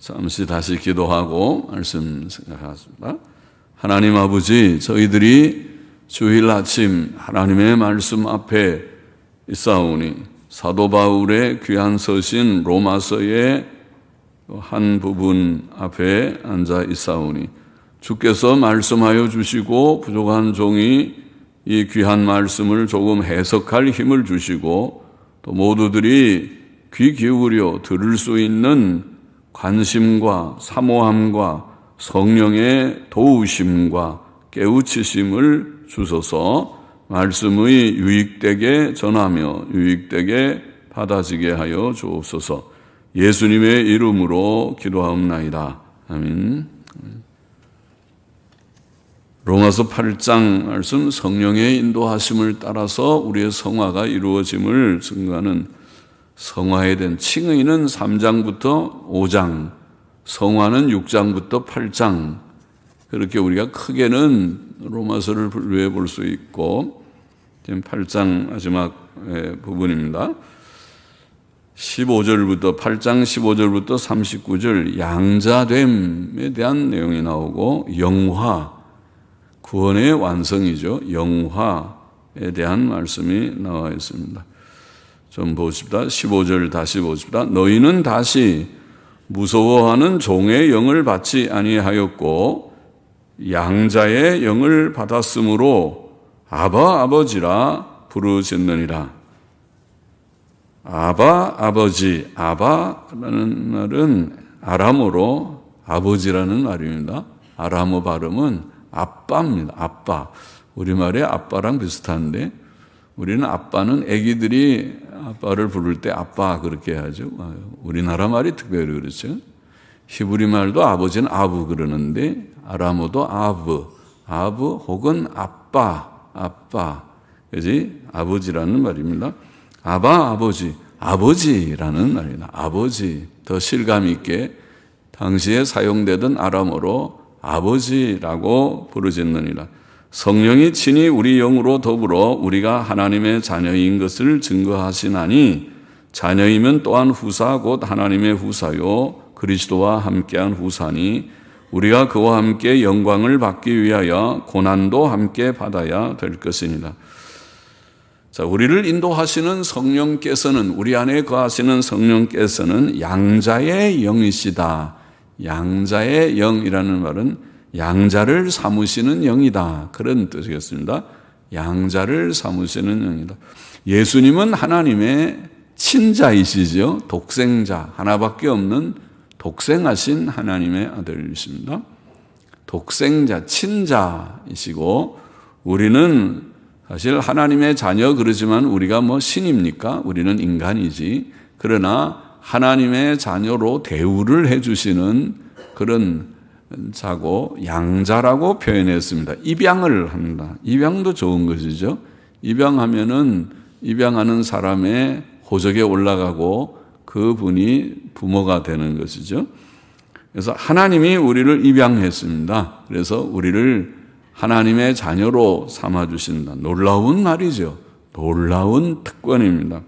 잠시 다시 기도하고 말씀 생각하겠습니다. 하나님 아버지, 저희들이 주일 아침 하나님의 말씀 앞에 있사오니 사도 바울의 귀한 서신 로마서의 한 부분 앞에 앉아 있사오니 주께서 말씀하여 주시고 부족한 종이 이 귀한 말씀을 조금 해석할 힘을 주시고 또 모두들이 귀 기울여 들을 수 있는 관심과 사모함과 성령의 도우심과 깨우치심을 주소서 말씀의 유익되게 전하며 유익되게 받아지게 하여 주옵소서. 예수님의 이름으로 기도하옵나이다. 아멘. 로마서 8장 말씀, 성령의 인도하심을 따라서 우리의 성화가 이루어짐을 증거하는 성화에 대한 칭의는 3장부터 5장, 성화는 6장부터 8장, 그렇게 우리가 크게는 로마서를 분류해 볼 수 있고, 지금 8장 마지막 부분입니다. 15절부터 8장 15절부터 39절 양자됨에 대한 내용이 나오고, 영화, 구원의 완성이죠. 영화에 대한 말씀이 나와 있습니다. 좀 보십시다. 15절 다시 보십시다. 너희는 다시 무서워하는 종의 영을 받지 아니하였고 양자의 영을 받았으므로 아바 아버지라 부르짖느니라. 아바 아버지, 아바라는 말은 아람어로 아버지라는 말입니다. 아람어 발음은 아빠입니다. 아빠. 우리말에 아빠랑 비슷한데 우리는 아빠는 아기들이 아빠를 부를 때 아빠 그렇게 하죠. 우리나라 말이 특별히 그렇죠. 히브리 말도 아버지는 아부 그러는데 아람어도 아브 혹은 아빠, 그지? 아버지라는 말입니다. 아바 아버지, 아버지라는 말입니다. 아버지, 더 실감 있게 당시에 사용되던 아람어로 아버지라고 부르짖느니라. 성령이 친히 우리 영으로 더불어 우리가 하나님의 자녀인 것을 증거하시나니 자녀이면 또한 후사 곧 하나님의 후사요 그리스도와 함께한 후사니 우리가 그와 함께 영광을 받기 위하여 고난도 함께 받아야 될 것이니라. 자, 우리를 인도하시는 성령께서는, 우리 안에 거하시는 성령께서는 양자의 영이시다. 양자의 영이라는 말은 양자를 사무시는 영이다. 그런 뜻이겠습니다. 양자를 사무시는 영이다. 예수님은 하나님의 친자이시죠. 독생자, 하나밖에 없는 독생하신 하나님의 아들이십니다. 독생자, 친자이시고 우리는 사실 하나님의 자녀 그러지만 우리가 뭐 신입니까? 우리는 인간이지. 그러나 하나님의 자녀로 대우를 해주시는 그런 자고 양자라고 표현했습니다. 입양을 합니다. 입양도 좋은 것이죠. 입양하는 사람의 호적에 올라가고 그분이 부모가 되는 것이죠. 그래서 하나님이 우리를 입양했습니다. 그래서 우리를 하나님의 자녀로 삼아주신다. 놀라운 말이죠. 놀라운 특권입니다.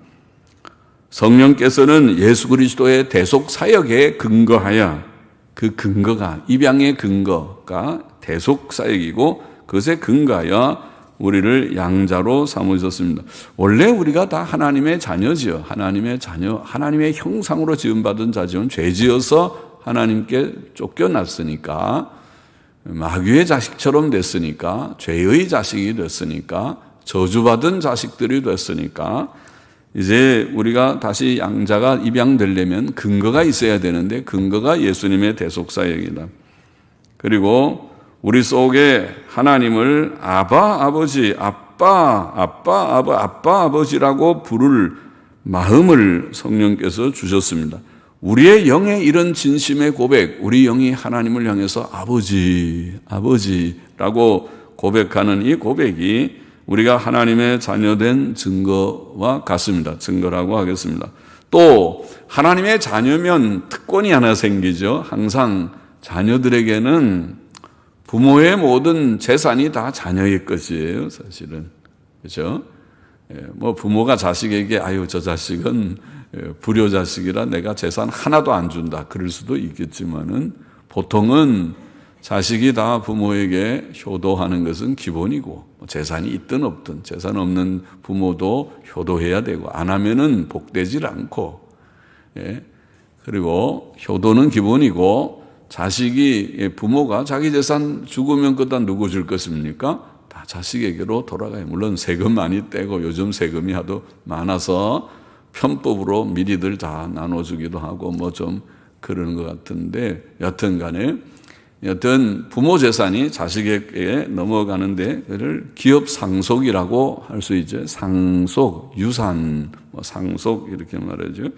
성령께서는 예수 그리스도의 대속 사역에 근거하여 그 근거가, 입양의 근거가 대속 사역이고 그것에 근거하여 우리를 양자로 삼으셨습니다. 원래 우리가 다 하나님의 자녀지요. 하나님의 자녀, 하나님의 형상으로 지음받은 자지만 죄지어서 하나님께 쫓겨났으니까, 마귀의 자식처럼 됐으니까, 죄의 자식이 됐으니까, 저주받은 자식들이 됐으니까 이제 우리가 다시 양자가 입양되려면 근거가 있어야 되는데 그거가 예수님의 대속사역이다. 그리고 우리 속에 하나님을 아바 아버지, 아빠 아버지라고 부를 마음을 성령께서 주셨습니다. 우리의 영의 이런 진심의 고백, 우리 영이 하나님을 향해서 아버지라고 고백하는 이 고백이 우리가 하나님의 자녀된 증거와 같습니다. 증거라고 하겠습니다. 또 하나님의 자녀면 특권이 하나 생기죠. 항상 자녀들에게는 부모의 모든 재산이 다 자녀의 것이에요. 사실은. 그렇죠? 뭐 부모가 자식에게 아유 저 자식은 불효자식이라 내가 재산 하나도 안 준다 그럴 수도 있겠지만은 보통은 자식이 다 부모에게 효도하는 것은 기본이고 재산이 있든 없든 재산 없는 부모도 효도해야 되고 안 하면은 복되질 않고 그리고 효도는 기본이고 자식이 부모가 자기 재산 죽으면 그다 누구 줄 것입니까? 다 자식에게로 돌아가요. 물론 세금 많이 떼고 요즘 세금이 하도 많아서 편법으로 미리들 다 나눠주기도 하고 뭐 좀 그러는 것 같은데 여튼 간에 여튼 부모 재산이 자식에게 넘어가는데 그를 기업 상속이라고 할 수 있죠. 상속, 유산, 상속 이렇게 말하죠.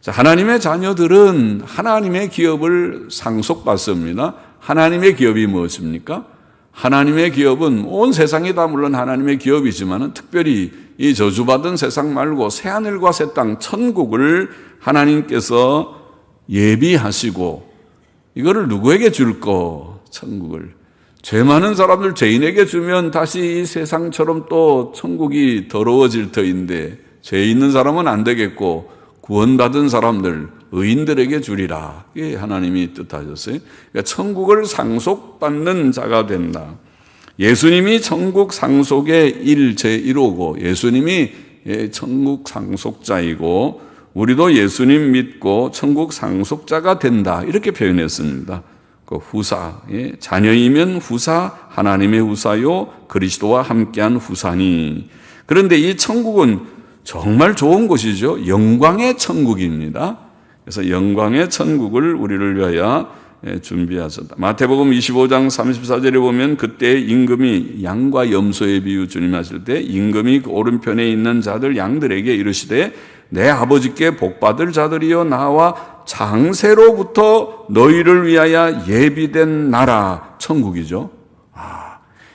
자, 하나님의 자녀들은 하나님의 기업을 상속받습니다. 하나님의 기업이 무엇입니까? 하나님의 기업은 온 세상이 다 물론 하나님의 기업이지만 특별히 이 저주받은 세상 말고 새하늘과 새 땅 천국을 하나님께서 예비하시고 이거를 누구에게 줄까? 천국을. 죄 많은 사람들 죄인에게 주면 다시 이 세상처럼 또 천국이 더러워질 터인데 죄 있는 사람은 안 되겠고 구원받은 사람들, 의인들에게 주리라. 이게 하나님이 뜻하셨어요. 그러니까 천국을 상속받는 자가 된다. 예수님이 천국 상속의 제1호고 예수님이 천국 상속자이고 우리도 예수님 믿고 천국 상속자가 된다. 이렇게 표현했습니다. 그 후사, 자녀이면 후사, 하나님의 후사요, 그리스도와 함께한 후사니. 그런데 이 천국은 정말 좋은 곳이죠. 영광의 천국입니다. 그래서 영광의 천국을 우리를 위하여 준비하셨다. 마태복음 25장 34절에 보면 그때 임금이 양과 염소의 비유 주님 하실 때 임금이 그 오른편에 있는 자들 양들에게 이르시되 내 아버지께 복받을 자들이여 나와 장세로부터 너희를 위하여 예비된 나라 천국이죠.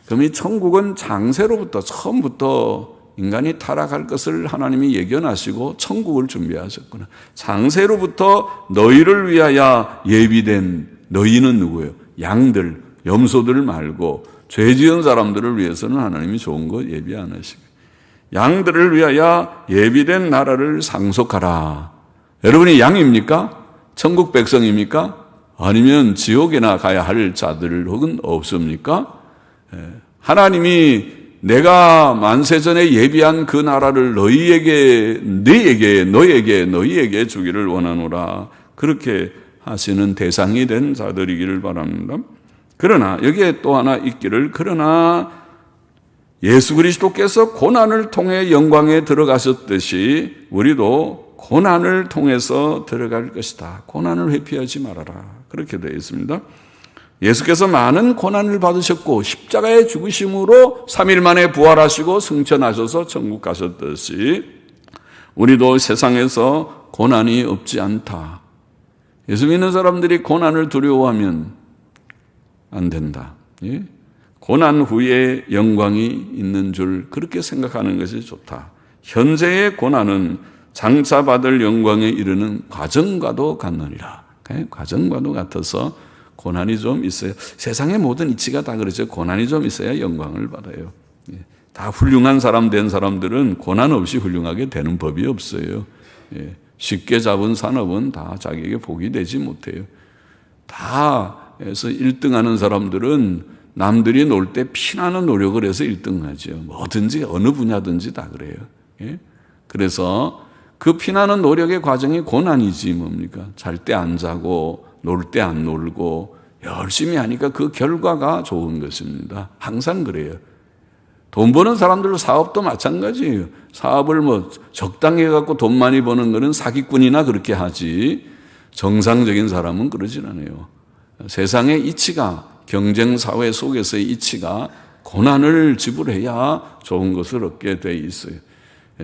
그럼 이 천국은 장세로부터 처음부터 인간이 타락할 것을 하나님이 예견하시고 천국을 준비하셨구나. 장세로부터 너희를 위하여 예비된 너희는 누구예요? 양들, 염소들 말고 죄 지은 사람들을 위해서는 하나님이 좋은 거 예비 안 하시고 양들을 위하여 예비된 나라를 상속하라. 여러분이 양입니까? 천국 백성입니까? 아니면 지옥에나 가야 할 자들 혹은 없습니까? 하나님이 내가 만세전에 예비한 그 나라를 너희에게 너희에게 주기를 원하노라. 그렇게 하시는 대상이 된 자들이기를 바랍니다. 그러나 여기에 또 하나 있기를 그러나 예수 그리스도께서 고난을 통해 영광에 들어가셨듯이 우리도 고난을 통해서 들어갈 것이다. 고난을 회피하지 말아라. 그렇게 되어 있습니다. 예수께서 많은 고난을 받으셨고 십자가의 죽으심으로 3일 만에 부활하시고 승천하셔서 천국 가셨듯이 우리도 세상에서 고난이 없지 않다. 예수 믿는 사람들이 고난을 두려워하면 안 된다. 고난 후에 영광이 있는 줄 그렇게 생각하는 것이 좋다. 현재의 고난은 장차 받을 영광에 이르는 과정과도 같느니라. 과정과도 같아서 고난이 좀 있어요. 세상의 모든 이치가 다 그렇죠. 고난이 좀 있어야 영광을 받아요. 다 훌륭한 사람 된 사람들은 고난 없이 훌륭하게 되는 법이 없어요. 쉽게 잡은 산업은 다 자기에게 복이 되지 못해요. 다 해서 1등하는 사람들은 남들이 놀 때 피나는 노력을 해서 1등하죠. 뭐든지 어느 분야든지 다 그래요. 그래서 그 피나는 노력의 과정이 고난이지 뭡니까? 잘 때 안 자고 놀 때 안 놀고 열심히 하니까 그 결과가 좋은 것입니다. 항상 그래요. 돈 버는 사람들도 사업도 마찬가지예요. 사업을 적당히 해갖고 돈 많이 버는 거는 사기꾼이나 그렇게 하지 정상적인 사람은 그러진 않아요. 세상의 이치가 경쟁사회 속에서의 이치가 고난을 지불해야 좋은 것을 얻게 돼 있어요.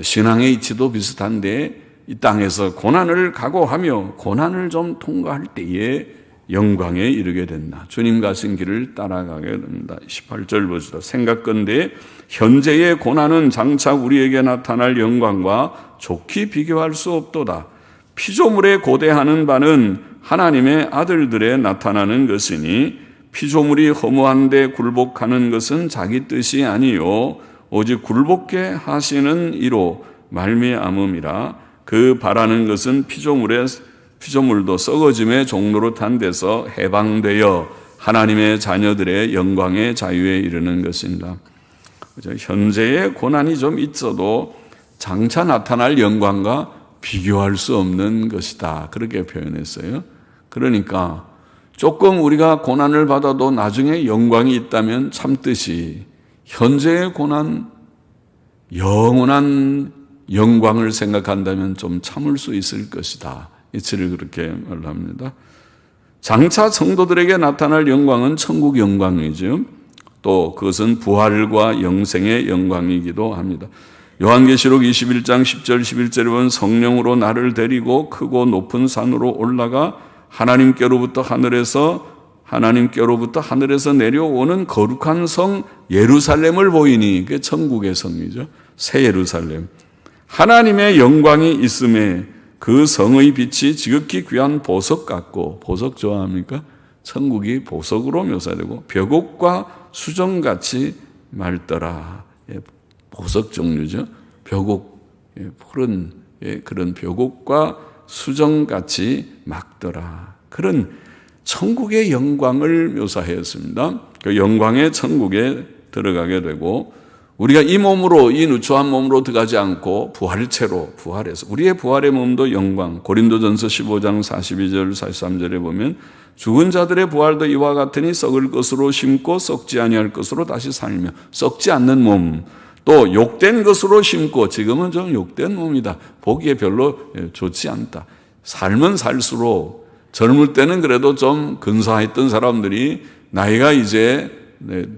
신앙의 이치도 비슷한데 이 땅에서 고난을 각오하며 고난을 좀 통과할 때에 영광에 이르게 된다. 주님 가신 길을 따라가게 됩니다. 18절 보시다. 생각건대 현재의 고난은 장차 우리에게 나타날 영광과 좋게 비교할 수 없도다. 피조물에 고대하는 바는 하나님의 아들들에 나타나는 것이니 피조물이 허무한데 굴복하는 것은 자기 뜻이 아니요 오직 굴복게 하시는 이로 말미암음이라. 그 바라는 것은 피조물도 썩어짐의 종로로 탄 데서 해방되어 하나님의 자녀들의 영광의 자유에 이르는 것입니다. 현재의 고난이 좀 있어도 장차 나타날 영광과 비교할 수 없는 것이다. 그렇게 표현했어요. 그러니까 조금 우리가 고난을 받아도 나중에 영광이 있다면 참듯이 현재의 고난, 영원한 영광을 생각한다면 좀 참을 수 있을 것이다. 이치를 그렇게 말합니다. 장차 성도들에게 나타날 영광은 천국 영광이죠. 또 그것은 부활과 영생의 영광이기도 합니다. 요한계시록 21장 10절 11절에 보면 성령으로 나를 데리고 크고 높은 산으로 올라가 하나님께로부터 하늘에서 내려오는 거룩한 성 예루살렘을 보이니 그게 천국의 성이죠. 새 예루살렘. 하나님의 영광이 있음에 그 성의 빛이 지극히 귀한 보석 같고, 보석 좋아합니까? 천국이 보석으로 묘사되고 벽옥과 수정같이 맑더라. 보석 종류죠. 벽옥, 푸른 그런 벽옥과 수정같이 맑더라. 그런 천국의 영광을 묘사했습니다. 그 영광의 천국에 들어가게 되고 우리가 이 몸으로, 이 누추한 몸으로 들어가지 않고 부활해서 우리의 부활의 몸도 영광. 고린도전서 15장 42절 43절에 보면 죽은 자들의 부활도 이와 같으니 썩을 것으로 심고 썩지 아니할 것으로 다시 살며, 썩지 않는 몸, 또 욕된 것으로 심고, 지금은 좀 욕된 몸이다, 보기에 별로 좋지 않다. 살면 살수록 젊을 때는 그래도 좀 근사했던 사람들이 나이가 이제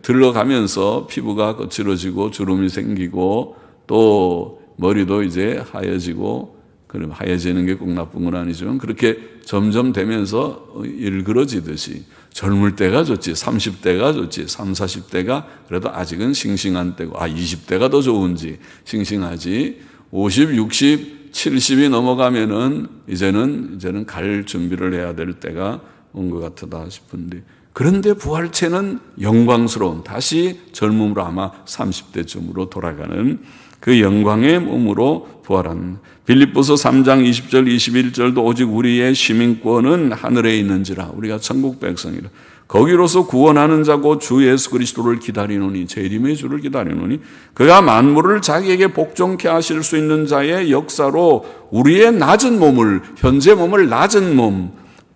들어가면서 피부가 거칠어지고 주름이 생기고 또 머리도 이제 하얘지고, 그럼 하얘지는 게 꼭 나쁜 건 아니지만 그렇게 점점 되면서 일그러지듯이 젊을 때가 좋지, 30대가 좋지, 30, 40대가 그래도 아직은 싱싱한 때고, 20대가 더 좋은지 싱싱하지, 50, 60, 70이 넘어가면은 이제는 갈 준비를 해야 될 때가 온 것 같다 싶은데, 그런데 부활체는 영광스러운, 다시 젊음으로 아마 30대쯤으로 돌아가는 그 영광의 몸으로 부활한, 빌립보서 3장 20절 21절도 오직 우리의 시민권은 하늘에 있는지라, 우리가 천국 백성이라, 거기로서 구원하는 자고 주 예수 그리스도를 기다리노니, 재림의 주를 기다리노니 그가 만물을 자기에게 복종케 하실 수 있는 자의 역사로 우리의 낮은 몸을, 현재 몸을 낮은 몸,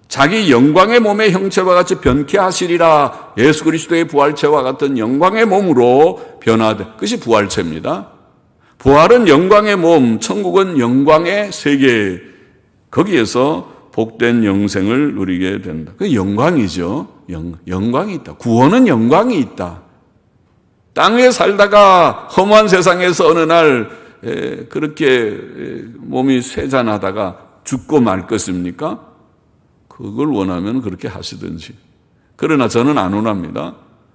자기 영광의 몸의 형체와 같이 변케 하시리라. 예수 그리스도의 부활체와 같은 영광의 몸으로 변화돼, 그것이 부활체입니다. 부활은 영광의 몸, 천국은 영광의 세계, 거기에서 복된 영생을 누리게 된다. 그 영광이죠. 영광이 있다. 구원은 영광이 있다. 땅에 살다가 험한 세상에서 어느 날 그렇게 몸이 쇠잔하다가 죽고 말 것입니까? 그걸 원하면 그렇게 하시든지. 그러나 저는 안 원합니다.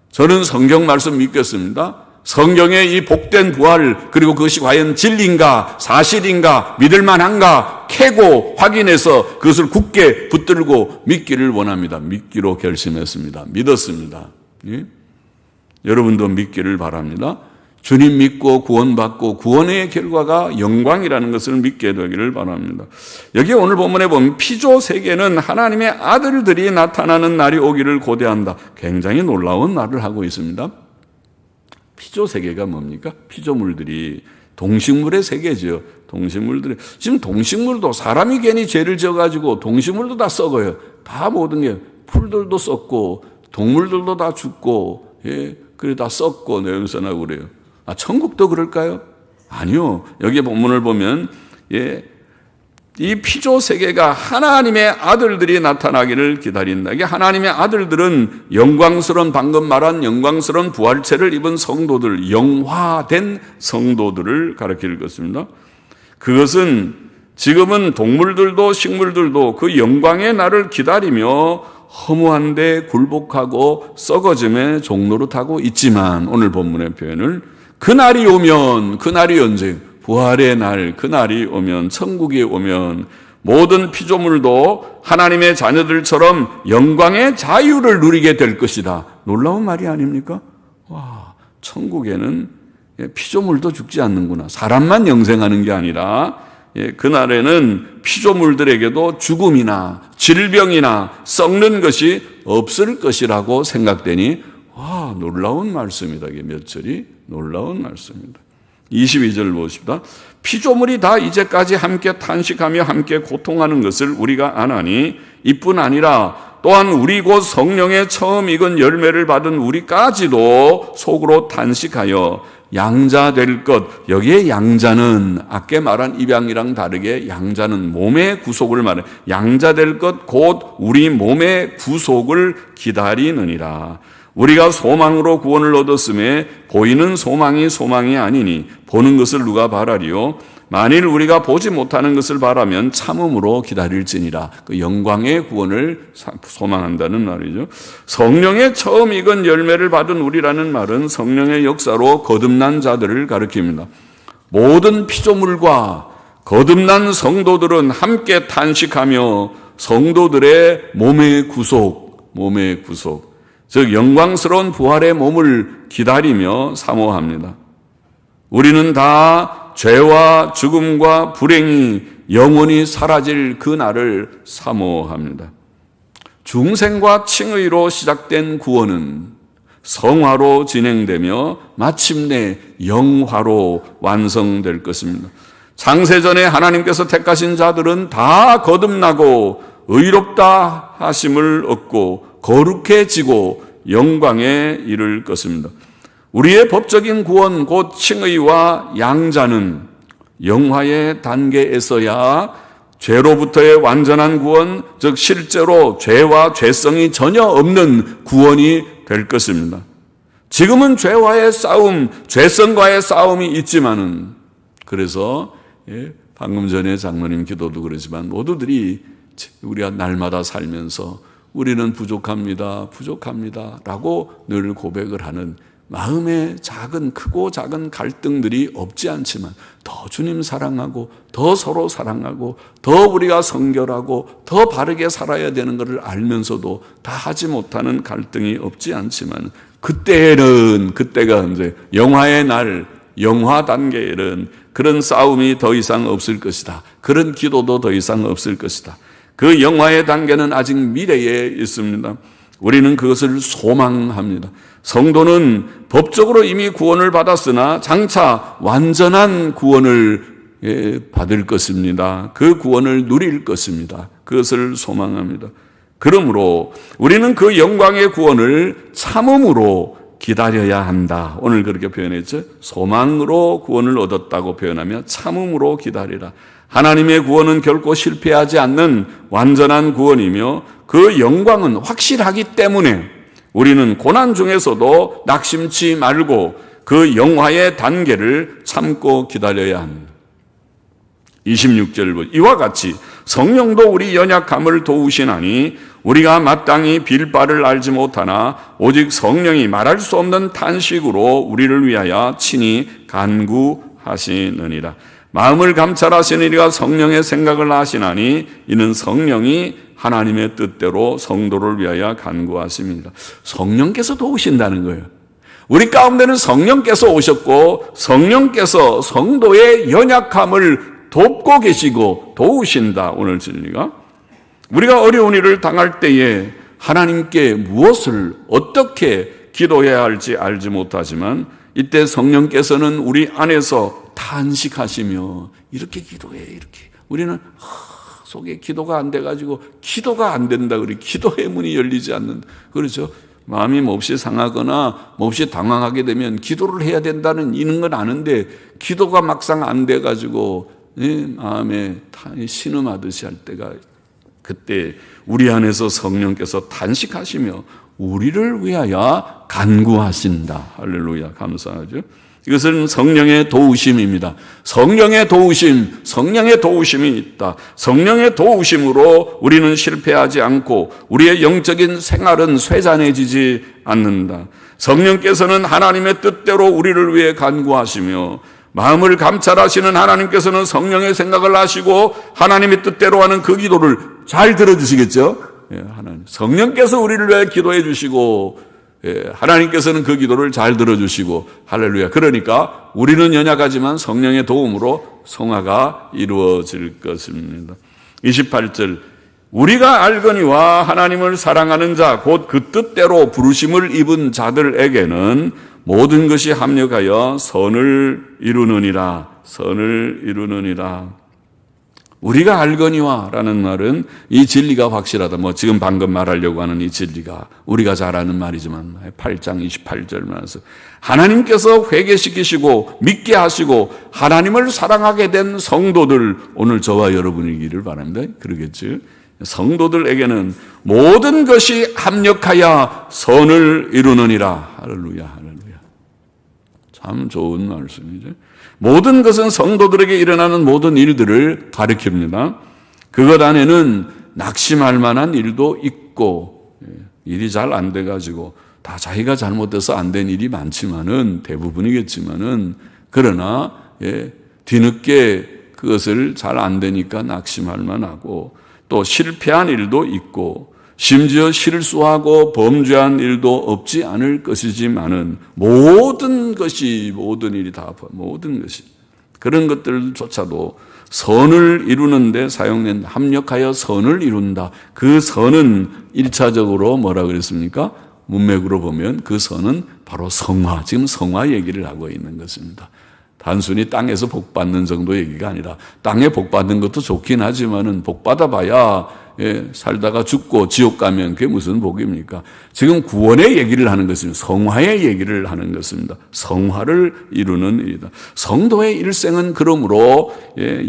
저는 성경 말씀 믿겠습니다. 성경의 이 복된 부활, 그리고 그것이 과연 진리인가, 사실인가, 믿을만한가 캐고 확인해서 그것을 굳게 붙들고 믿기를 원합니다. 믿기로 결심했습니다. 믿었습니다. 예? 여러분도 믿기를 바랍니다. 주님 믿고 구원받고 구원의 결과가 영광이라는 것을 믿게 되기를 바랍니다. 여기 오늘 본문에 보면 피조 세계는 하나님의 아들들이 나타나는 날이 오기를 고대한다. 굉장히 놀라운 말을 하고 있습니다. 피조 세계가 뭡니까? 피조물들이, 동식물의 세계죠. 동식물들이, 지금 동식물도 사람이 괜히 죄를 지어가지고 동식물도 다 썩어요. 다 모든 게, 풀들도 썩고 동물들도 다 죽고, 그래 다 썩고 내용선하고 그래요. 천국도 그럴까요? 아니요. 여기 본문을 보면 이 피조 세계가 하나님의 아들들이 나타나기를 기다린다. 이게 하나님의 아들들은 영광스러운, 방금 말한 영광스러운 부활체를 입은 성도들, 영화된 성도들을 가리킬 것입니다. 그것은 지금은 동물들도 식물들도 그 영광의 날을 기다리며 허무한데 굴복하고 썩어짐의 종로로 타고 있지만, 오늘 본문의 표현을 그날이 오면, 그날이 언제? 부활의 날, 그날이 오면, 천국이 오면 모든 피조물도 하나님의 자녀들처럼 영광의 자유를 누리게 될 것이다. 놀라운 말이 아닙니까? 와, 천국에는 피조물도 죽지 않는구나. 사람만 영생하는 게 아니라 그날에는 피조물들에게도 죽음이나 질병이나 썩는 것이 없을 것이라고 생각되니 와, 놀라운 말씀이다. 이게 몇 절이 놀라운 말씀입니다. 22절 보십시다. 피조물이 다 이제까지 함께 탄식하며 함께 고통하는 것을 우리가 아나니 이뿐 아니라 또한 우리 곧 성령의 처음 익은 열매를 받은 우리까지도 속으로 탄식하여 양자 될 것. 여기에 양자는 아까 말한 입양이랑 다르게 양자는 몸의 구속을 말해. 양자 될 것 곧 우리 몸의 구속을 기다리느니라. 우리가 소망으로 구원을 얻었음에 보이는 소망이 아니니 보는 것을 누가 바라리요? 만일 우리가 보지 못하는 것을 바라면 참음으로 기다릴지니라. 그 영광의 구원을 소망한다는 말이죠. 성령의 처음 익은 열매를 받은 우리라는 말은 성령의 역사로 거듭난 자들을 가리킵니다. 모든 피조물과 거듭난 성도들은 함께 탄식하며 성도들의 몸의 구속, 즉 영광스러운 부활의 몸을 기다리며 사모합니다. 우리는 다 죄와 죽음과 불행이 영원히 사라질 그 날을 사모합니다. 중생과 칭의로 시작된 구원은 성화로 진행되며 마침내 영화로 완성될 것입니다. 창세전에 하나님께서 택하신 자들은 다 거듭나고 의롭다 하심을 얻고 거룩해지고 영광에 이를 것입니다. 우리의 법적인 구원 곧 칭의와 양자는 영화의 단계에서야 죄로부터의 완전한 구원, 즉 실제로 죄와 죄성이 전혀 없는 구원이 될 것입니다. 지금은 죄와의 싸움, 죄성과의 싸움이 있지만은 그래서 방금 전에 장로님 기도도 그러지만 모두들이 우리가 날마다 살면서 우리는 부족합니다 라고 늘 고백을 하는 마음의 크고 작은 갈등들이 없지 않지만 더 주님 사랑하고 더 서로 사랑하고 더 우리가 성결하고 더 바르게 살아야 되는 것을 알면서도 다 하지 못하는 갈등이 없지 않지만 그때가 이제 영화의 날, 영화 단계에는 그런 싸움이 더 이상 없을 것이다. 그런 기도도 더 이상 없을 것이다. 그 영화의 단계는 아직 미래에 있습니다. 우리는 그것을 소망합니다. 성도는 법적으로 이미 구원을 받았으나 장차 완전한 구원을 받을 것입니다. 그 구원을 누릴 것입니다. 그것을 소망합니다. 그러므로 우리는 그 영광의 구원을 참음으로 기다려야 한다. 오늘 그렇게 표현했죠. 소망으로 구원을 얻었다고 표현하며 참음으로 기다리라. 하나님의 구원은 결코 실패하지 않는 완전한 구원이며 그 영광은 확실하기 때문에 우리는 고난 중에서도 낙심치 말고 그 영화의 단계를 참고 기다려야 합니다. 26절 이와 같이 성령도 우리 연약함을 도우시나니 우리가 마땅히 빌 바를 알지 못하나 오직 성령이 말할 수 없는 탄식으로 우리를 위하여 친히 간구하시느니라. 마음을 감찰하시는 이가 성령의 생각을 아시나니 이는 성령이 하나님의 뜻대로 성도를 위하여 간구하십니다. 성령께서 도우신다는 거예요. 우리 가운데는 성령께서 오셨고 성령께서 성도의 연약함을 돕고 계시고 도우신다. 오늘 진리가 우리가 어려운 일을 당할 때에 하나님께 무엇을 어떻게 기도해야 할지 알지 못하지만 이때 성령께서는 우리 안에서 탄식하시며 이렇게 기도해 이렇게 우리는 속에 기도가 안 돼가지고 기도가 안 된다 그래. 기도의 문이 열리지 않는다. 그렇죠. 마음이 몹시 상하거나 몹시 당황하게 되면 기도를 해야 된다는 이런 건 아는데 기도가 막상 안 돼가지고 마음에 신음하듯이 할 때가 그때 우리 안에서 성령께서 탄식하시며 우리를 위하여 간구하신다. 할렐루야. 감사하죠. 이것은 성령의 도우심입니다. 성령의 도우심이 있다. 성령의 도우심으로 우리는 실패하지 않고 우리의 영적인 생활은 쇠잔해지지 않는다. 성령께서는 하나님의 뜻대로 우리를 위해 간구하시며 마음을 감찰하시는 하나님께서는 성령의 생각을 하시고 하나님의 뜻대로 하는 그 기도를 잘 들어주시겠죠? 하나님. 성령께서 우리를 위해 기도해 주시고 하나님께서는 그 기도를 잘 들어주시고 할렐루야. 그러니까 우리는 연약하지만 성령의 도움으로 성화가 이루어질 것입니다. 28절 우리가 알거니와 하나님을 사랑하는 자 곧 그 뜻대로 부르심을 입은 자들에게는 모든 것이 합력하여 선을 이루느니라. 선을 이루느니라. 우리가 알거니와 라는 말은 이 진리가 확실하다. 지금 방금 말하려고 하는 이 진리가 우리가 잘 아는 말이지만 8장 28절 말에서 하나님께서 회개시키시고 믿게 하시고 하나님을 사랑하게 된 성도들, 오늘 저와 여러분이기를 바랍니다. 그러겠죠. 성도들에게는 모든 것이 합력하여 선을 이루느니라. 할렐루야, 할렐루야. 참 좋은 말씀이죠. 모든 것은 성도들에게 일어나는 모든 일들을 가리킵니다. 그것 안에는 낙심할 만한 일도 있고, 일이 잘 안 돼가지고 다 자기가 잘못돼서 안 된 일이 많지만은, 대부분이겠지만은, 그러나 뒤늦게 그것을 잘 안 되니까 낙심할 만하고, 또 실패한 일도 있고, 심지어 실수하고 범죄한 일도 없지 않을 것이지만은 모든 일이 다 모든 것이 그런 것들조차도 선을 이루는데 사용된다. 합력하여 선을 이룬다. 그 선은 1차적으로 뭐라 그랬습니까? 문맥으로 보면 그 선은 바로 성화. 지금 성화 얘기를 하고 있는 것입니다. 단순히 땅에서 복받는 정도 얘기가 아니라, 땅에 복받는 것도 좋긴 하지만은 복받아봐야 살다가 죽고 지옥 가면 그게 무슨 복입니까? 지금 구원의 얘기를 하는 것입니다. 성화의 얘기를 하는 것입니다. 성화를 이루는 일이다. 성도의 일생은 그러므로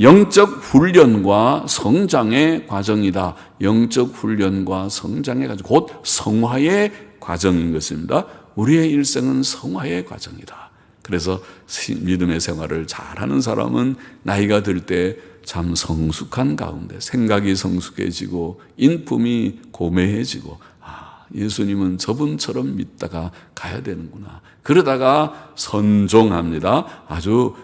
영적 훈련과 성장의 과정이다. 영적 훈련과 성장의 과정, 곧 성화의 과정인 것입니다. 우리의 일생은 성화의 과정이다. 그래서 믿음의 생활을 잘하는 사람은 나이가 들 때 참 성숙한 가운데 생각이 성숙해지고 인품이 고매해지고, 예수님은 저분처럼 믿다가 가야 되는구나. 그러다가 선종합니다. 아주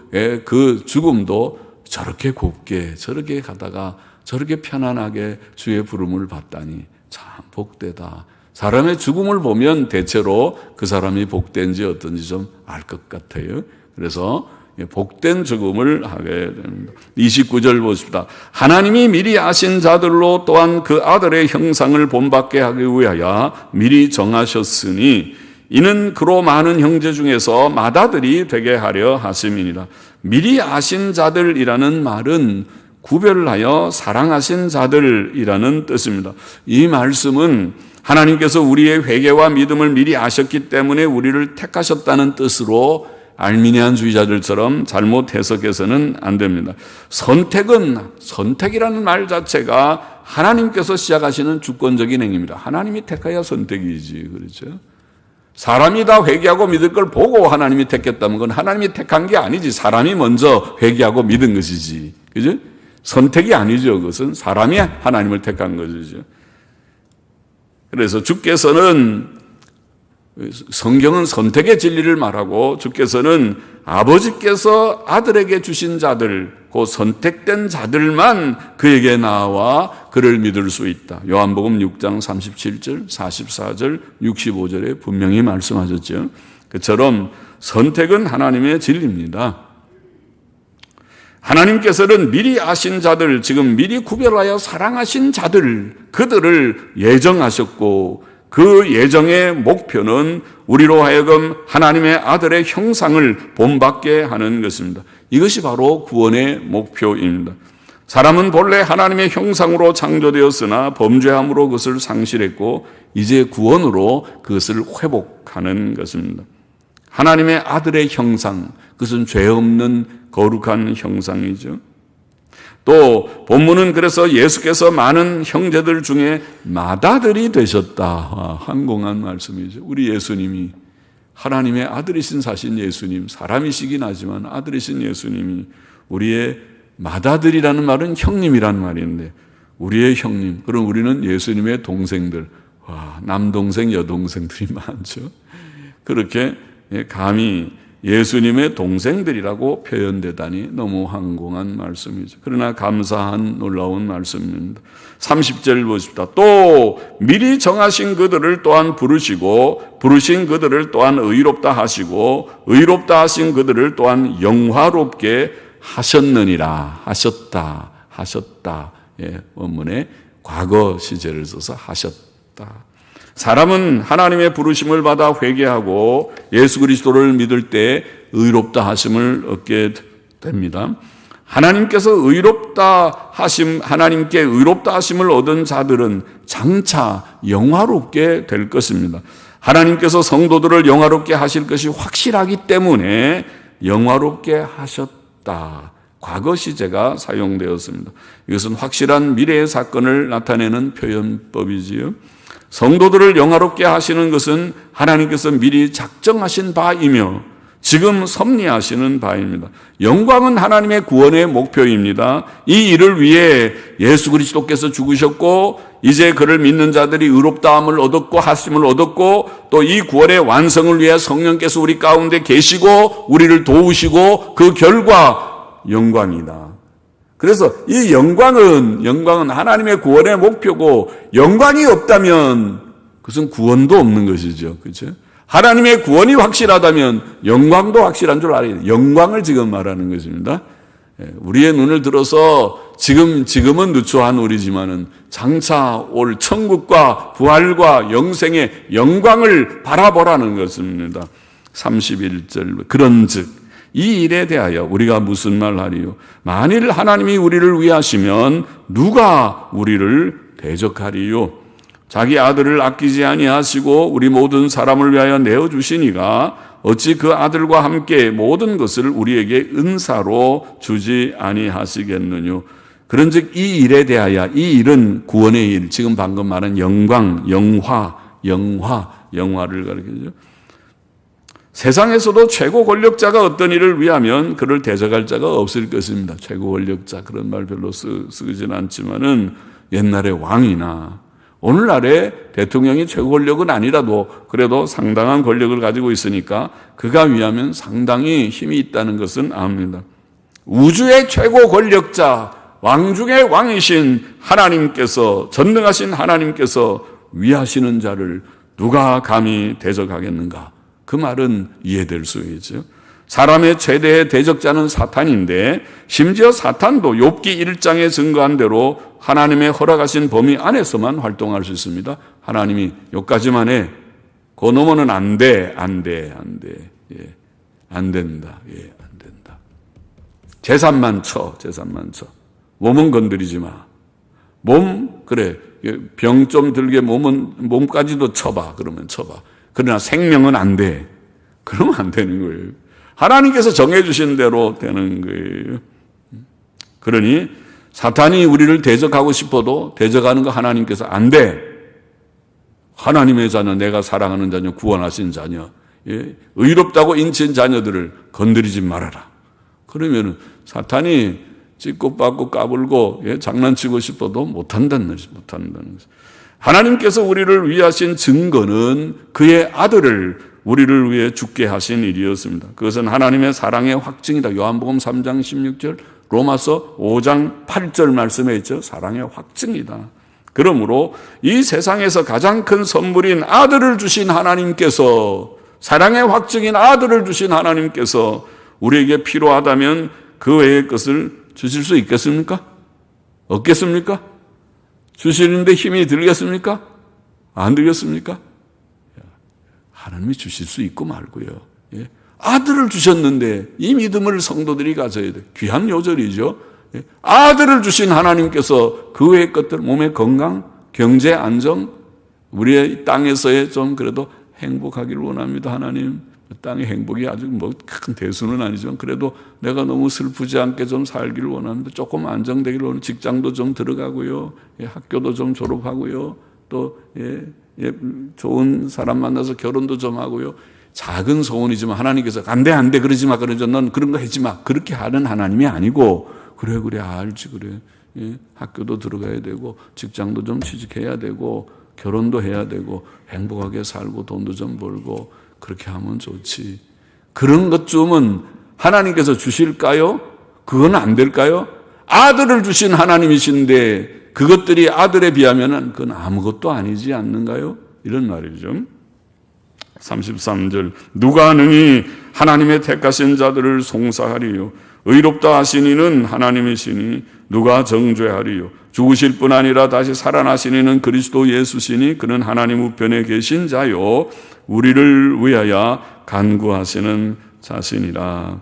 그 죽음도 저렇게 곱게 저렇게 가다가 저렇게 편안하게 주의 부름을 받다니 참 복되다. 사람의 죽음을 보면 대체로 그 사람이 복된지 어떤지 좀 알 것 같아요. 그래서 복된 죽음을 하게 됩니다. 29절 보십시다. 하나님이 미리 아신 자들로 또한 그 아들의 형상을 본받게 하기 위하여 미리 정하셨으니 이는 그로 많은 형제 중에서 맏아들이 되게 하려 하심이니라. 미리 아신 자들이라는 말은 구별하여 사랑하신 자들이라는 뜻입니다. 이 말씀은 하나님께서 우리의 회개와 믿음을 미리 아셨기 때문에 우리를 택하셨다는 뜻으로 알미니안주의자들처럼 잘못 해석해서는 안 됩니다. 선택이라는 말 자체가 하나님께서 시작하시는 주권적인 행위입니다. 하나님이 택하여 선택이지, 그렇죠? 사람이 다 회개하고 믿을 걸 보고 하나님이 택했다면 그건 하나님이 택한 게 아니지. 사람이 먼저 회개하고 믿은 것이지, 그죠? 선택이 아니죠. 그것은 사람이 하나님을 택한 것이죠. 그래서 주께서는, 성경은 선택의 진리를 말하고 주께서는 아버지께서 아들에게 주신 자들, 그 선택된 자들만 그에게 나와 그를 믿을 수 있다. 요한복음 6장 37절, 44절, 65절에 분명히 말씀하셨죠. 그처럼 선택은 하나님의 진리입니다. 하나님께서는 미리 아신 자들, 지금 미리 구별하여 사랑하신 자들, 그들을 예정하셨고 그 예정의 목표는 우리로 하여금 하나님의 아들의 형상을 본받게 하는 것입니다. 이것이 바로 구원의 목표입니다. 사람은 본래 하나님의 형상으로 창조되었으나 범죄함으로 그것을 상실했고 이제 구원으로 그것을 회복하는 것입니다. 하나님의 아들의 형상, 그것은 죄 없는 거룩한 형상이죠. 또 본문은 그래서 예수께서 많은 형제들 중에 맏아들이 되셨다. 황공한 말씀이죠. 우리 예수님이, 하나님의 아들이신 사신 예수님, 사람이시긴 하지만 아들이신 예수님이 우리의 맏아들이라는 말은 형님이란 말인데, 우리의 형님, 그럼 우리는 예수님의 동생들, 남동생 여동생들이 많죠. 그렇게 감히 예수님의 동생들이라고 표현되다니 너무 황공한 말씀이죠. 그러나 감사한 놀라운 말씀입니다. 30절 보십시다. 또 미리 정하신 그들을 또한 부르시고 부르신 그들을 또한 의롭다 하시고 의롭다 하신 그들을 또한 영화롭게 하셨느니라, 하셨다. 예, 원문에 과거 시제를 써서 하셨다. 사람은 하나님의 부르심을 받아 회개하고 예수 그리스도를 믿을 때 의롭다 하심을 얻게 됩니다. 하나님께 의롭다 하심을 얻은 자들은 장차 영화롭게 될 것입니다. 하나님께서 성도들을 영화롭게 하실 것이 확실하기 때문에 영화롭게 하셨다. 과거 시제가 사용되었습니다. 이것은 확실한 미래의 사건을 나타내는 표현법이지요. 성도들을 영화롭게 하시는 것은 하나님께서 미리 작정하신 바이며 지금 섭리하시는 바입니다. 영광은 하나님의 구원의 목표입니다. 이 일을 위해 예수 그리스도께서 죽으셨고 이제 그를 믿는 자들이 의롭다함을 얻었고 하심을 얻었고 또 이 구원의 완성을 위해 성령께서 우리 가운데 계시고 우리를 도우시고 그 결과 영광이다. 그래서 이 영광은 하나님의 구원의 목표고 영광이 없다면 그것은 구원도 없는 것이죠. 그렇죠? 하나님의 구원이 확실하다면 영광도 확실한 줄 알아야 돼요. 영광을 지금 말하는 것입니다. 우리의 눈을 들어서 지금은 누추한 우리지만은 장차 올 천국과 부활과 영생의 영광을 바라보라는 것입니다. 31절 그런즉 이 일에 대하여 우리가 무슨 말하리요? 만일 하나님이 우리를 위하시면 누가 우리를 대적하리요? 자기 아들을 아끼지 아니하시고 우리 모든 사람을 위하여 내어주시니가 어찌 그 아들과 함께 모든 것을 우리에게 은사로 주지 아니하시겠느뇨? 그런즉 이 일에 대하여 이 일은 구원의 일, 지금 방금 말한 영광, 영화를 가리키죠. 세상에서도 최고 권력자가 어떤 일을 위하면 그를 대적할 자가 없을 것입니다. 최고 권력자 그런 말 별로 쓰지는 않지만은 옛날에 왕이나 오늘날의 대통령이 최고 권력은 아니라도 그래도 상당한 권력을 가지고 있으니까 그가 위하면 상당히 힘이 있다는 것은 압니다. 우주의 최고 권력자 왕 중의 왕이신 하나님께서 전능하신 하나님께서 위하시는 자를 누가 감히 대적하겠는가? 그 말은 이해될 수 있죠. 사람의 최대의 대적자는 사탄인데 심지어 사탄도 욥기 1장에 증거한 대로 하나님의 허락하신 범위 안에서만 활동할 수 있습니다. 하나님이 여기까지만 해. 그 넘어는 안 돼. 예, 안 된다. 재산만 쳐. 몸은 건드리지 마. 그래. 병 좀 들게 몸까지도 쳐봐. 그러면 쳐봐. 그러나 생명은 안 돼. 그러면 안 되는 거예요. 하나님께서 정해주신 대로 되는 거예요. 그러니 사탄이 우리를 대적하고 싶어도 대적하는 거 하나님께서 안 돼. 하나님의 자녀, 내가 사랑하는 자녀, 구원하신 자녀, 의롭다고 인친 자녀들을 건드리지 말아라. 그러면 사탄이 찢고 빠고 까불고 장난치고 싶어도 못한다는 것이. 하나님께서 우리를 위하신 증거는 그의 아들을 우리를 위해 죽게 하신 일이었습니다. 그것은 하나님의 사랑의 확증이다. 요한복음 3장 16절, 로마서 5장 8절 말씀에 있죠. 사랑의 확증이다. 그러므로 이 세상에서 가장 큰 선물인 아들을 주신 하나님께서, 사랑의 확증인 아들을 주신 하나님께서 우리에게 필요하다면 그 외의 것을 주실 수 있겠습니까? 없겠습니까? 주시는데 힘이 들겠습니까? 안 들겠습니까? 하나님이 주실 수 있고 말고요. 아들을 주셨는데 이 믿음을 성도들이 가져야 돼. 귀한 요절이죠. 아들을 주신 하나님께서 그 외의 것들, 몸의 건강, 경제 안정, 우리의 땅에서의 좀 그래도 행복하기를 원합니다. 하나님, 땅의 행복이 아주 큰 대수는 아니지만 그래도 내가 너무 슬프지 않게 좀 살기를 원합니다. 조금 안정되기를 원합니다. 직장도 좀 들어가고요. 학교도 좀 졸업하고요. 또 좋은 사람 만나서 결혼도 좀 하고요. 작은 소원이지만 하나님께서 안 돼 그러지 마. 넌 그런 거 하지 마. 그렇게 하는 하나님이 아니고 그래 알지 그래. 학교도 들어가야 되고 직장도 좀 취직해야 되고 결혼도 해야 되고 행복하게 살고 돈도 좀 벌고 그렇게 하면 좋지. 그런 것쯤은 하나님께서 주실까요? 그건 안 될까요? 아들을 주신 하나님이신데 그것들이 아들에 비하면 그건 아무것도 아니지 않는가요? 이런 말이죠. 33절 누가 능히 하나님의 택하신 자들을 송사하리요? 의롭다 하신 이는 하나님이시니 누가 정죄하리요. 죽으실 뿐 아니라 다시 살아나신 이는 그리스도 예수시니 그는 하나님 우편에 계신 자요 우리를 위하여 간구하시는 자신이라.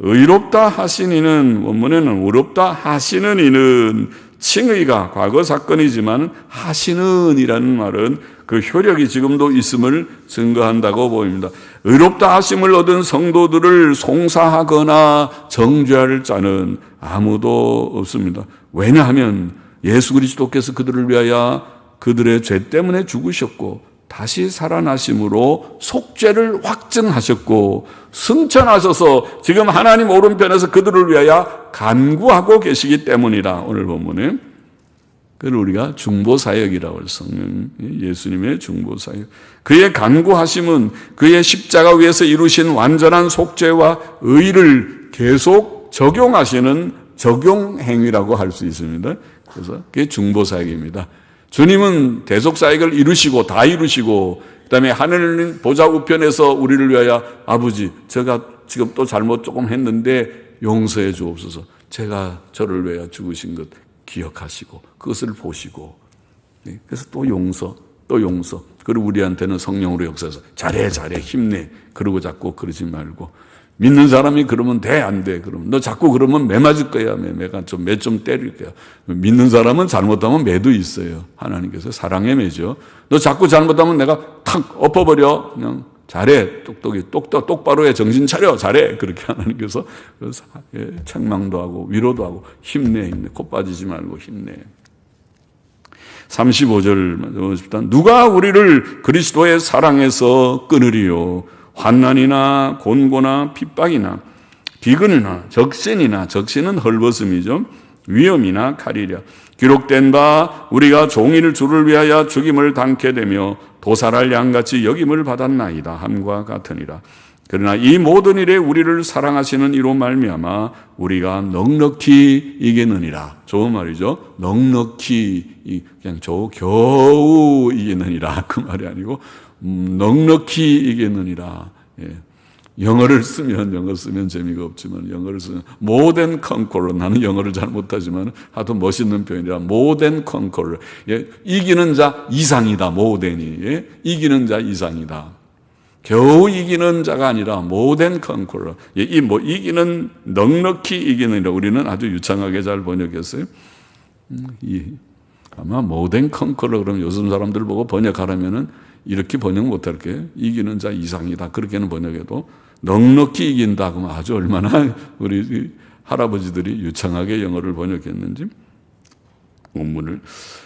의롭다 하신 이는, 원문에는 의롭다 하시는 이는 칭의가 과거 사건이지만 하시는 이라는 말은 그 효력이 지금도 있음을 증거한다고 보입니다. 의롭다 하심을 얻은 성도들을 송사하거나 정죄할 자는 아무도 없습니다. 왜냐하면 예수 그리스도께서 그들을 위하여 그들의 죄 때문에 죽으셨고 다시 살아나심으로 속죄를 확증하셨고 승천하셔서 지금 하나님 오른편에서 그들을 위하여 간구하고 계시기 때문이라. 오늘 본문에 그걸 우리가 중보사역이라고 해서 예수님의 중보사역. 그의 간구하심은 그의 십자가 위에서 이루신 완전한 속죄와 의를 계속 적용하시는 적용행위라고 할 수 있습니다. 그래서 그게 중보사역입니다. 주님은 대속사역을 이루시고 다 이루시고 그다음에 하늘 보좌 우편에서 우리를 위하여 아버지 제가 지금 또 잘못 조금 했는데 용서해 주옵소서. 제가 저를 위하여 죽으신 것 기억하시고 그것을 보시고 그래서 또 용서 그리고 우리한테는 성령으로 역사해서 잘해 힘내 그러고 자꾸 그러지 말고 믿는 사람이 그러면 돼 안 돼 그러면 너 자꾸 그러면 매 맞을 거야 매가 좀 때릴 거야. 믿는 사람은 잘못하면 매도 있어요. 하나님께서 사랑의 매죠. 너 자꾸 잘못하면 내가 탁 엎어버려. 그냥 잘해 똑바로 해 정신 차려 잘해 그렇게 하나님께서 그래서 책망도 하고 위로도 하고 힘내 코 빠지지 말고 힘내. 35절 누가 우리를 그리스도의 사랑에서 끊으리요. 환난이나 곤고나 핍박이나 기근이나 적신은 헐벗음이죠. 위험이나 칼이랴. 기록된 바 우리가 종일 주를 위하여 죽임을 당케 되며 도살할 양같이 여김을 받았나이다 함과 같으니라. 그러나 이 모든 일에 우리를 사랑하시는 이로 말미암아 우리가 넉넉히 이기느니라. 좋은 말이죠. 넉넉히 그냥 겨우 이기느니라 그 말이 아니고 넉넉히 이기느니라. 영어 쓰면 재미가 없지만 영어를 쓰면 more than conqueror. 나는 영어를 잘 못하지만 하도 멋있는 표현이라 more than conqueror. 이기는 자 이상이다. more than이 이기는 자 이상이다. 겨우 이기는 자가 아니라 more than conqueror. 이기는 넉넉히 이기느니라. 우리는 아주 유창하게 잘 번역했어요. 아마 more than conqueror 그러면 요즘 사람들 보고 번역하라면은 이렇게 번역 못할게. 이기는 자 이상이다. 그렇게는 번역해도 넉넉히 이긴다. 그러면 아주 얼마나 우리 할아버지들이 유창하게 영어를 번역했는지. 원문을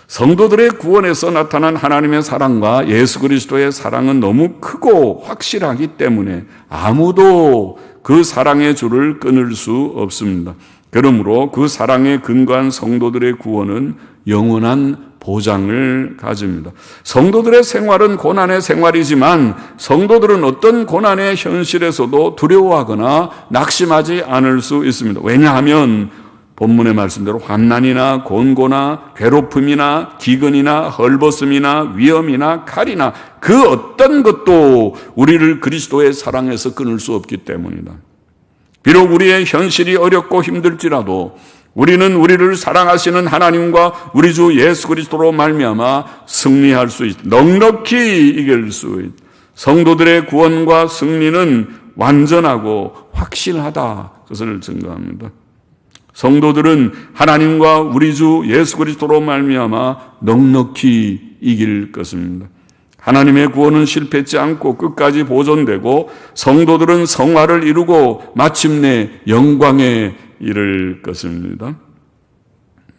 성도들의 구원에서 나타난 하나님의 사랑과 예수 그리스도의 사랑은 너무 크고 확실하기 때문에 아무도 그 사랑의 줄을 끊을 수 없습니다. 그러므로 그 사랑에 근거한 성도들의 구원은 영원한 보장을 가집니다. 성도들의 생활은 고난의 생활이지만 성도들은 어떤 고난의 현실에서도 두려워하거나 낙심하지 않을 수 있습니다. 왜냐하면 본문의 말씀대로 환난이나 곤고나 괴롭힘이나 기근이나 헐벗음이나 위험이나 칼이나 그 어떤 것도 우리를 그리스도의 사랑에서 끊을 수 없기 때문이다. 비록 우리의 현실이 어렵고 힘들지라도 우리는 우리를 사랑하시는 하나님과 우리 주 예수 그리스도로 말미암아 승리할 수 있다. 넉넉히 이길 수 있다. 성도들의 구원과 승리는 완전하고 확실하다. 그것을 증거합니다. 성도들은 하나님과 우리 주 예수 그리스도로 말미암아 넉넉히 이길 것입니다. 하나님의 구원은 실패하지 않고 끝까지 보존되고 성도들은 성화를 이루고 마침내 영광에 이를 것입니다.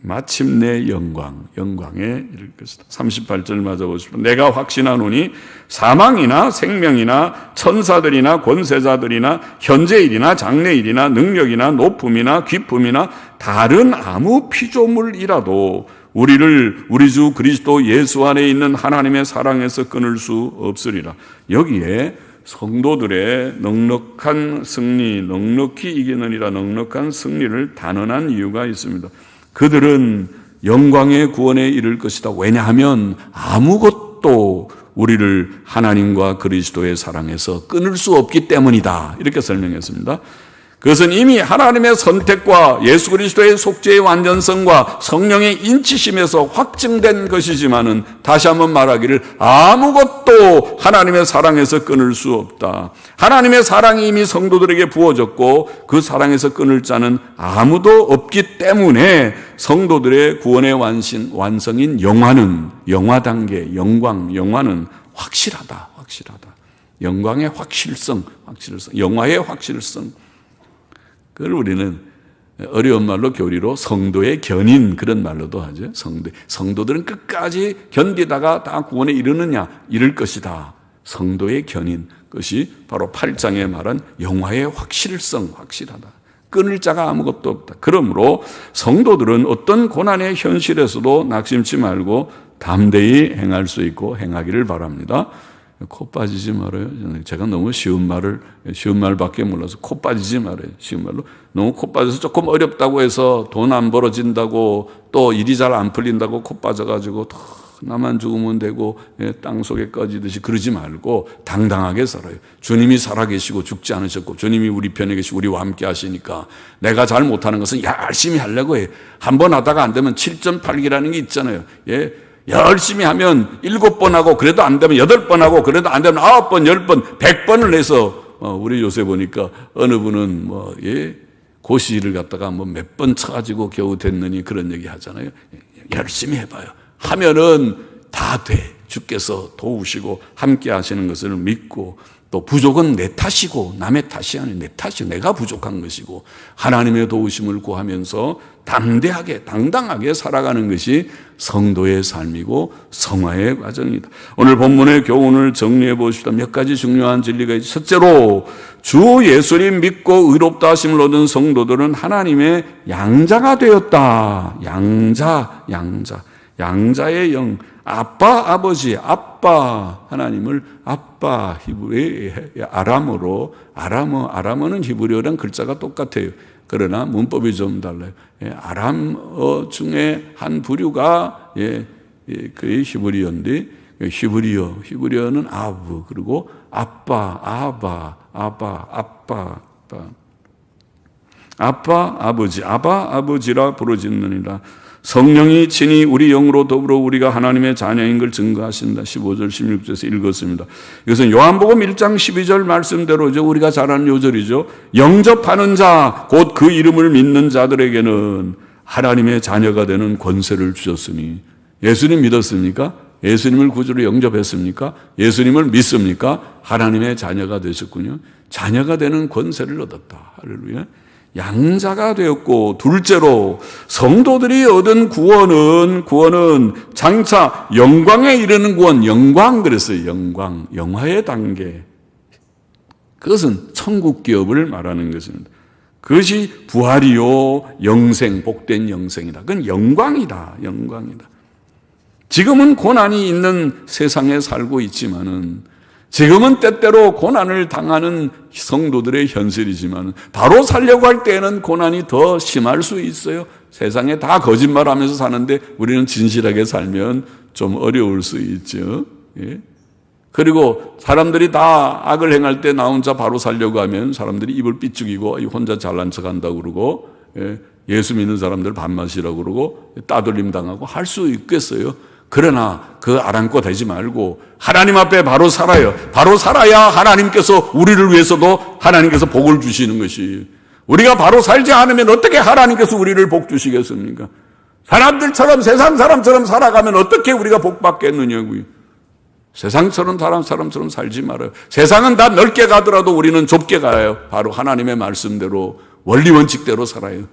마침내 영광에 이를 것이다. 38절 맞아보시면 내가 확신하노니 사망이나 생명이나 천사들이나 권세자들이나 현재일이나 장래일이나 능력이나 높음이나 깊음이나 다른 아무 피조물이라도 우리를 우리 주 그리스도 예수 안에 있는 하나님의 사랑에서 끊을 수 없으리라. 여기에 성도들의 넉넉한 승리, 넉넉히 이기느니라 넉넉한 승리를 단언한 이유가 있습니다. 그들은 영광의 구원에 이를 것이다. 왜냐하면 아무것도 우리를 하나님과 그리스도의 사랑에서 끊을 수 없기 때문이다. 이렇게 설명했습니다. 그것은 이미 하나님의 선택과 예수 그리스도의 속죄의 완전성과 성령의 인치심에서 확증된 것이지만은 다시 한번 말하기를 아무것도 하나님의 사랑에서 끊을 수 없다. 하나님의 사랑이 이미 성도들에게 부어졌고 그 사랑에서 끊을 자는 아무도 없기 때문에 성도들의 구원의 완성인 영화 단계, 영화는 확실하다. 영광의 확실성, 영화의 확실성. 그걸 우리는 어려운 말로 교리로 성도의 견인 그런 말로도 하죠. 성도들은 끝까지 견디다가 다 구원에 이를 것이다. 성도의 견인, 그것이 바로 8장에 말한 영화의 확실하다. 끊을 자가 아무것도 없다. 그러므로 성도들은 어떤 고난의 현실에서도 낙심치 말고 담대히 행할 수 있고 행하기를 바랍니다. 코 빠지지 말아요. 제가 너무 쉬운 말밖에 몰라서 코 빠지지 말아요. 쉬운 말로. 너무 코 빠져서 조금 어렵다고 해서 돈 안 벌어진다고 또 일이 잘 안 풀린다고 코 빠져가지고 나만 죽으면 되고 땅 속에 꺼지듯이 그러지 말고 당당하게 살아요. 주님이 살아계시고 죽지 않으셨고 주님이 우리 편에 계시고 우리와 함께 하시니까 내가 잘 못하는 것은 열심히 하려고 해요. 한 번 하다가 안 되면 7.8기라는 게 있잖아요. 열심히 하면 7번 하고 그래도 안 되면 8번 하고 그래도 안 되면 9번, 10번, 100번을 해서 우리 요새 보니까 어느 분은 고시를 갖다가 몇 번 쳐가지고 겨우 됐느니 그런 얘기 하잖아요. 열심히 해봐요. 하면은 다 돼. 주께서 도우시고 함께 하시는 것을 믿고 또 부족은 내 탓이고 남의 탓이 아니고 내 탓이고 내가 부족한 것이고 하나님의 도우심을 구하면서 담대하게 당당하게 살아가는 것이 성도의 삶이고 성화의 과정이다. 오늘 본문의 교훈을 정리해 보십시다. 몇 가지 중요한 진리가 있죠. 첫째로 주 예수님 믿고 의롭다 하심을 얻은 성도들은 하나님의 양자가 되었다. 양자의 영, 아빠, 아버지, 아빠, 하나님을 아빠, 히브리어의 아람어는 히브리어랑 글자가 똑같아요. 그러나 문법이 좀 달라요. 아람어 중에 한 부류가 그의 히브리어인데 히브리어는 아브, 그리고 아빠, 아버지, 아버지라 부르짖느니라. 성령이 친히 우리 영으로 더불어 우리가 하나님의 자녀인 걸 증거하신다. 15절 16절에서 읽었습니다. 이것은 요한복음 1장 12절 말씀대로죠. 우리가 잘 아는 요절이죠. 영접하는 자, 곧 그 이름을 믿는 자들에게는 하나님의 자녀가 되는 권세를 주셨으니. 예수님 믿었습니까? 예수님을 구주로 영접했습니까? 예수님을 믿습니까? 하나님의 자녀가 되셨군요. 자녀가 되는 권세를 얻었다. 할렐루야. 양자가 되었고, 둘째로 성도들이 얻은 구원은 장차 영광에 이르는 구원, 영광 그랬어요. 영화의 단계. 그것은 천국 기업을 말하는 것입니다. 그것이 부활이요 영생, 복된 영생이다. 그건 영광이다. 지금은 고난이 있는 세상에 살고 있지만은, 지금은 때때로 고난을 당하는 성도들의 현실이지만 바로 살려고 할 때에는 고난이 더 심할 수 있어요. 세상에 다 거짓말하면서 사는데 우리는 진실하게 살면 좀 어려울 수 있죠. 그리고 사람들이 다 악을 행할 때 나 혼자 바로 살려고 하면 사람들이 입을 삐죽이고 혼자 잘난 척한다고 그러고 예수 믿는 사람들 반맛이라고 그러고 따돌림 당하고 할 수 있겠어요. 그러나 그 아랑곳 되지 말고 하나님 앞에 바로 살아요. 바로 살아야 하나님께서 우리를 위해서도 하나님께서 복을 주시는 것이. 우리가 바로 살지 않으면 어떻게 하나님께서 우리를 복 주시겠습니까? 사람들처럼 세상 사람처럼 살아가면 어떻게 우리가 복 받겠느냐고요. 세상처럼 사람처럼 살지 말아요. 세상은 다 넓게 가더라도 우리는 좁게 가요. 바로 하나님의 말씀대로 원리 원칙대로 살아요.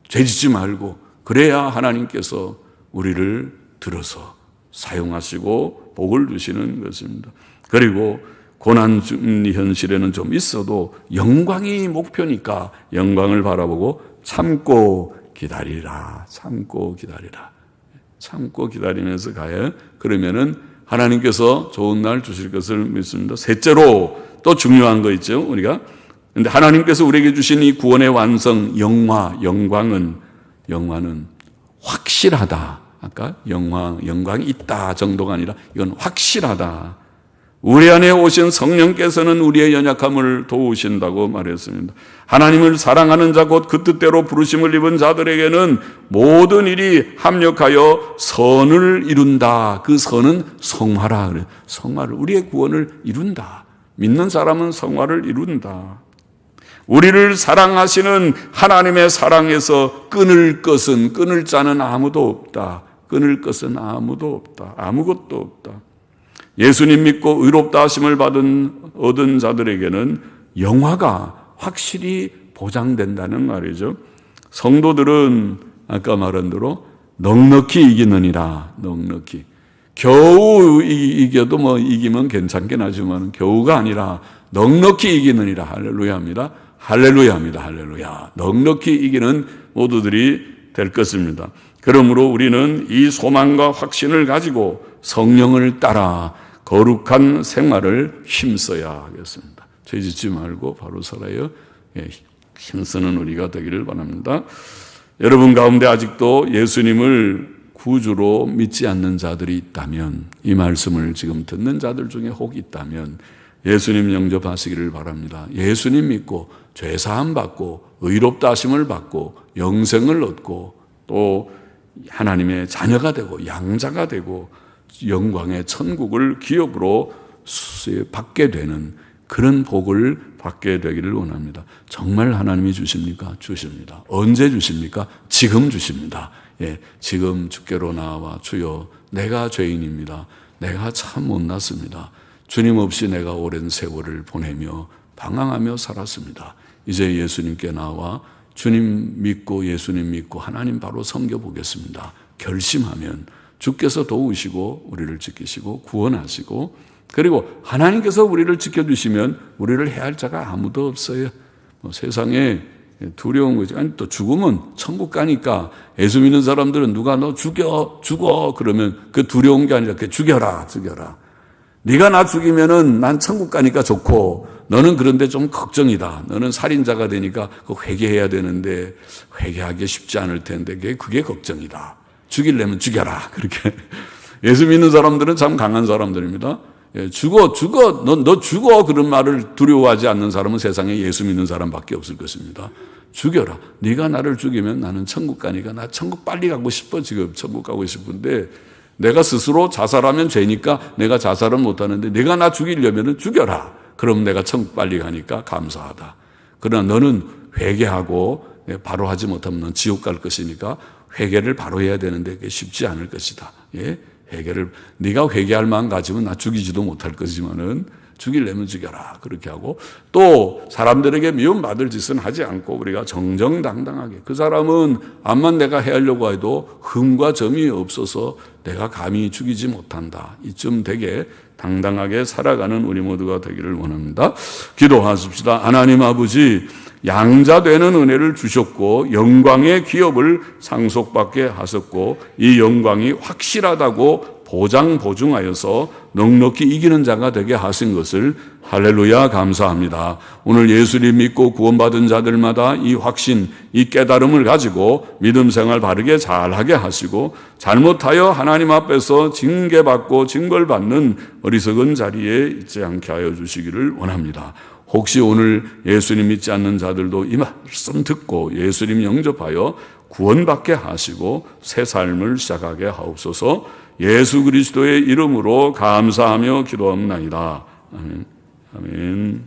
죄짓지 말고. 그래야 하나님께서 우리를 들어서 사용하시고 복을 주시는 것입니다. 그리고 고난 현실에는 좀 있어도 영광이 목표니까 영광을 바라보고 참고 기다리라. 참고 기다리면서 가요. 그러면은 하나님께서 좋은 날 주실 것을 믿습니다. 셋째로 또 중요한 거 있죠. 우리가. 근데 하나님께서 우리에게 주신 이 구원의 완성, 영광은 확실하다. 아까 영광이 있다 정도가 아니라 이건 확실하다. 우리 안에 오신 성령께서는 우리의 연약함을 도우신다고 말했습니다. 하나님을 사랑하는 자 곧 그 뜻대로 부르심을 입은 자들에게는 모든 일이 합력하여 선을 이룬다. 그 선은 성화라 그래요. 성화를, 우리의 구원을 이룬다. 믿는 사람은 성화를 이룬다. 우리를 사랑하시는 하나님의 사랑에서 끊을 자는 아무도 없다. 끊을 것은 아무도 없다. 아무것도 없다. 예수님 믿고 의롭다 하심을 얻은 자들에게는 영화가 확실히 보장된다는 말이죠. 성도들은 아까 말한 대로 넉넉히 이기느니라. 넉넉히. 겨우 이겨도 이기면 괜찮긴 하지만 겨우가 아니라 넉넉히 이기느니라. 할렐루야입니다. 할렐루야입니다. 할렐루야. 넉넉히 이기는 모두들이 될 것입니다. 그러므로 우리는 이 소망과 확신을 가지고 성령을 따라 거룩한 생활을 힘써야 하겠습니다. 죄 짓지 말고 바로 살아요. 힘쓰는 우리가 되기를 바랍니다. 여러분 가운데 아직도 예수님을 구주로 믿지 않는 자들이 있다면, 이 말씀을 지금 듣는 자들 중에 혹 있다면 예수님 영접하시기를 바랍니다. 예수님 믿고 죄사함 받고 의롭다 하심을 받고 영생을 얻고 또 하나님의 자녀가 되고 양자가 되고 영광의 천국을 기업으로 받게 되는 그런 복을 받게 되기를 원합니다. 정말 하나님이 주십니까? 주십니다. 언제 주십니까? 지금 주십니다. 지금 주께로 나와 주여 내가 죄인입니다. 내가 참 못났습니다. 주님 없이 내가 오랜 세월을 보내며 방황하며 살았습니다. 이제 예수님께 나와 주님 믿고 예수님 믿고 하나님 바로 섬겨보겠습니다. 결심하면 주께서 도우시고 우리를 지키시고 구원하시고, 그리고 하나님께서 우리를 지켜주시면 우리를 해할 자가 아무도 없어요. 세상에 두려운 거지. 아니 또 죽으면 천국 가니까 예수 믿는 사람들은 누가 너 죽어 그러면 그 두려운 게 아니라 죽여라. 네가 나 죽이면은 난 천국 가니까 좋고 너는 그런데 좀 걱정이다. 너는 살인자가 되니까 회개해야 되는데 회개하기 쉽지 않을 텐데 그게 걱정이다. 죽이려면 죽여라. 그렇게. 예수 믿는 사람들은 참 강한 사람들입니다. 죽어. 너 죽어. 그런 말을 두려워하지 않는 사람은 세상에 예수 믿는 사람밖에 없을 것입니다. 죽여라. 네가 나를 죽이면 나는 천국 가니까 나 천국 빨리 가고 싶어. 지금 천국 가고 싶은데 내가 스스로 자살하면 죄니까 내가 자살은 못하는데 네가 나 죽이려면 죽여라. 그럼 내가 천국 빨리 가니까 감사하다. 그러나 너는 회개하고 바로 하지 못하면 넌 지옥 갈 것이니까 회개를 바로 해야 되는데 그게 쉽지 않을 것이다. 회개를 네가 회개할 마음 가지면 나 죽이지도 못할 것이지만은 죽이려면 죽여라. 그렇게 하고 또 사람들에게 미움받을 짓은 하지 않고 우리가 정정당당하게, 그 사람은 암만 내가 해하려고 해도 흠과 점이 없어서 내가 감히 죽이지 못한다. 이쯤 되게 당당하게 살아가는 우리 모두가 되기를 원합니다. 기도하십시다. 하나님 아버지, 양자되는 은혜를 주셨고 영광의 기업을 상속받게 하셨고 이 영광이 확실하다고 보증하여서 넉넉히 이기는 자가 되게 하신 것을 할렐루야 감사합니다. 오늘 예수님 믿고 구원받은 자들마다 이 확신, 이 깨달음을 가지고 믿음 생활 바르게 잘하게 하시고 잘못하여 하나님 앞에서 징계받고 징벌받는 어리석은 자리에 있지 않게 하여 주시기를 원합니다. 혹시 오늘 예수님 믿지 않는 자들도 이 말씀 듣고 예수님 영접하여 구원받게 하시고 새 삶을 시작하게 하옵소서. 예수 그리스도의 이름으로 감사하며 기도합니다. 아멘. 아멘.